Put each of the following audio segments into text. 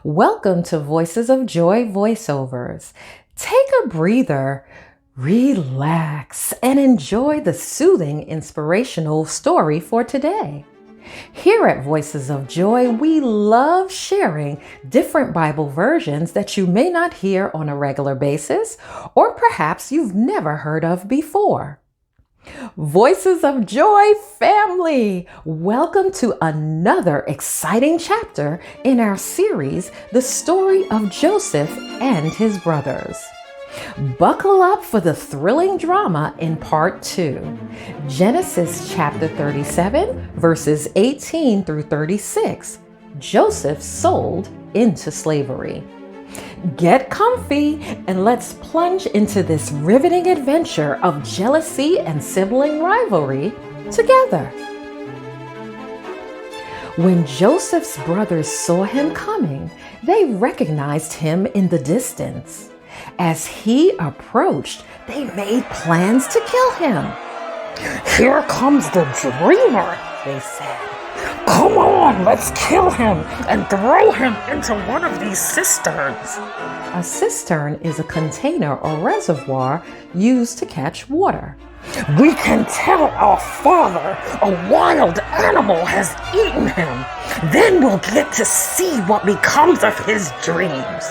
Welcome to Voices of Joy Voiceovers. Take a breather, relax, and enjoy the soothing, inspirational story for today. Here at Voices of Joy, we love sharing different Bible versions that you may not hear on a regular basis, or perhaps you've never heard of before. Voices of Joy family, welcome to another exciting chapter in our series, The Story of Joseph and His Brothers. Buckle up for the thrilling drama in part 2. Genesis chapter 37, verses 18 through 36. Joseph sold into slavery. Get comfy and let's plunge into this riveting adventure of jealousy and sibling rivalry together. When Joseph's brothers saw him coming, they recognized him in the distance. As he approached, they made plans to kill him. "Here comes the dreamer," they said. "Come on, let's kill him and throw him into one of these cisterns." A cistern is a container or reservoir used to catch water. "We can tell our father a wild animal has eaten him. Then we'll get to see what becomes of his dreams."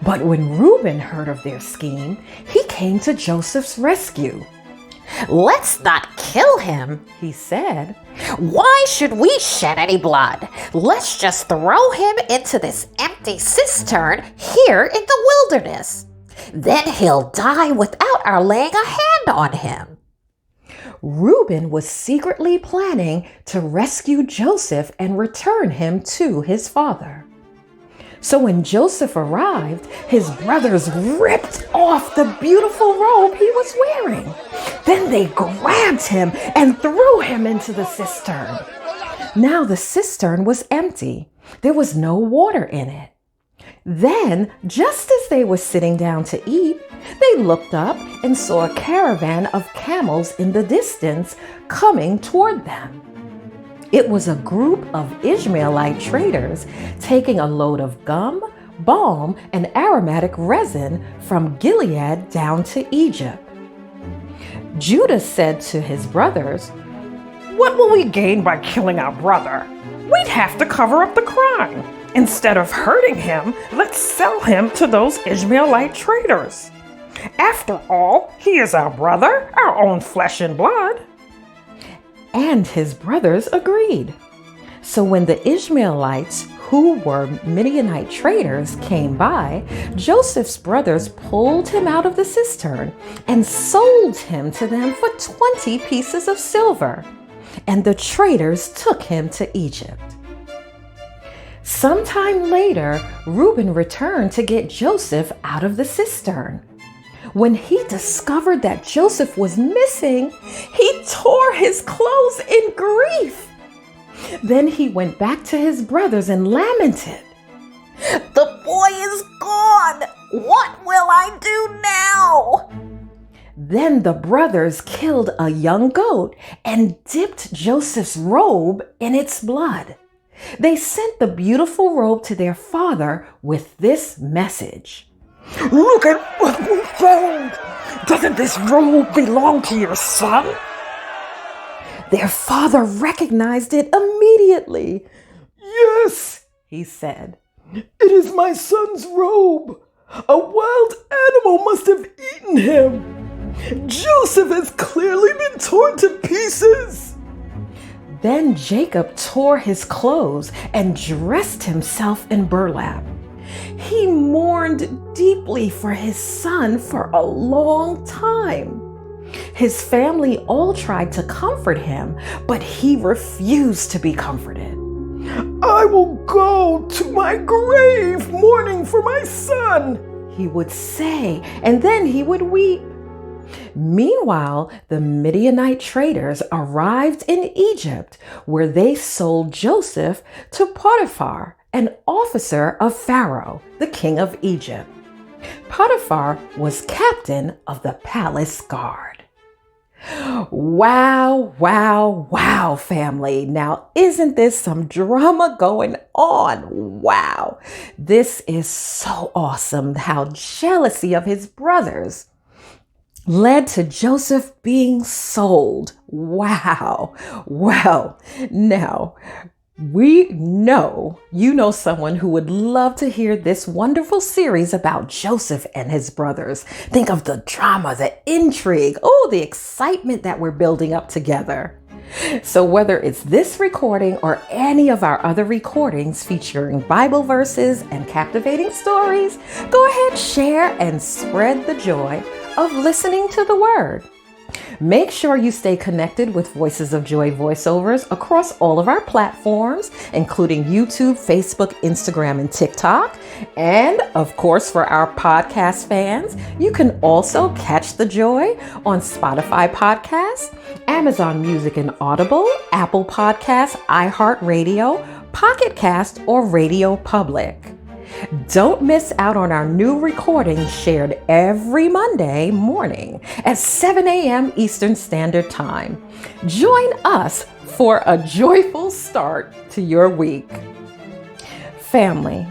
But when Reuben heard of their scheme, he came to Joseph's rescue. "Let's not kill him," he said. "Why should we shed any blood? Let's just throw him into this empty cistern here in the wilderness. Then he'll die without our laying a hand on him." Reuben was secretly planning to rescue Joseph and return him to his father. So when Joseph arrived, his brothers ripped off the beautiful robe he was wearing. Then they grabbed him and threw him into the cistern. Now the cistern was empty. There was no water in it. Then, just as they were sitting down to eat, they looked up and saw a caravan of camels in the distance coming toward them. It was a group of Ishmaelite traders taking a load of gum, balm, and aromatic resin from Gilead down to Egypt. Judah said to his brothers, "What will we gain by killing our brother? We'd have to cover up the crime. Instead of hurting him, let's sell him to those Ishmaelite traders. After all, he is our brother, our own flesh and blood." And his brothers agreed. So when the Ishmaelites, who were Midianite traders, came by, Joseph's brothers pulled him out of the cistern and sold him to them for 20 pieces of silver. And the traders took him to Egypt. Sometime later, Reuben returned to get Joseph out of the cistern. When he discovered that Joseph was missing, he tore his clothes in grief. Then he went back to his brothers and lamented. "The boy is gone. What will I do now?" Then the brothers killed a young goat and dipped Joseph's robe in its blood. They sent the beautiful robe to their father with this message. "Look at what we found! Doesn't this robe belong to your son?" Their father recognized it immediately. "Yes," he said. "It is my son's robe. A wild animal must have eaten him. Joseph has clearly been torn to pieces." Then Jacob tore his clothes and dressed himself in burlap. He mourned deeply for his son for a long time. His family all tried to comfort him, but he refused to be comforted. "I will go to my grave mourning for my son," he would say, and then he would weep. Meanwhile, the Midianite traders arrived in Egypt, where they sold Joseph to Potiphar, an officer of Pharaoh, the king of Egypt. Potiphar was captain of the palace guard. Wow, wow, wow, family. Now, isn't this some drama going on? Wow. This is so awesome how jealousy of his brothers led to Joseph being sold. Wow. Well, now we know you know someone who would love to hear this wonderful series about Joseph and his brothers. Think of the drama, the intrigue, the excitement that we're building up together. So whether it's this recording or any of our other recordings featuring Bible verses and captivating stories, go ahead, share, and spread the joy of listening to the Word. Make sure you stay connected with Voices of Joy Voiceovers across all of our platforms, including YouTube, Facebook, Instagram, and TikTok. And of course, for our podcast fans, you can also catch the joy on Spotify Podcasts, Amazon Music and Audible, Apple Podcasts, iHeartRadio, Pocket Cast, or Radio Public. Don't miss out on our new recordings shared every Monday morning at 7 a.m. Eastern Standard Time. Join us for a joyful start to your week. Family,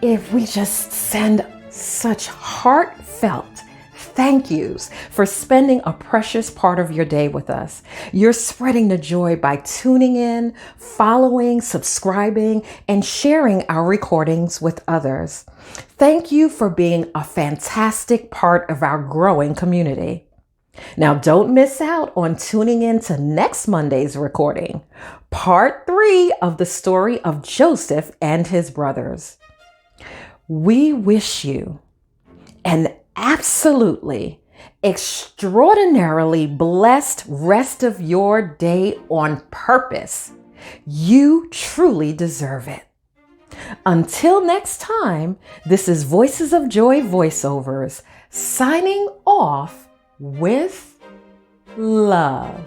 if we just send such heartfelt thank yous for spending a precious part of your day with us. You're spreading the joy by tuning in, following, subscribing, and sharing our recordings with others. Thank you for being a fantastic part of our growing community. Now, don't miss out on tuning in to next Monday's recording, part 3 of the story of Joseph and his brothers. We wish you an absolutely, extraordinarily blessed rest of your day on purpose. You truly deserve it. Until next time, this is Voices of Joy Voiceovers signing off with love.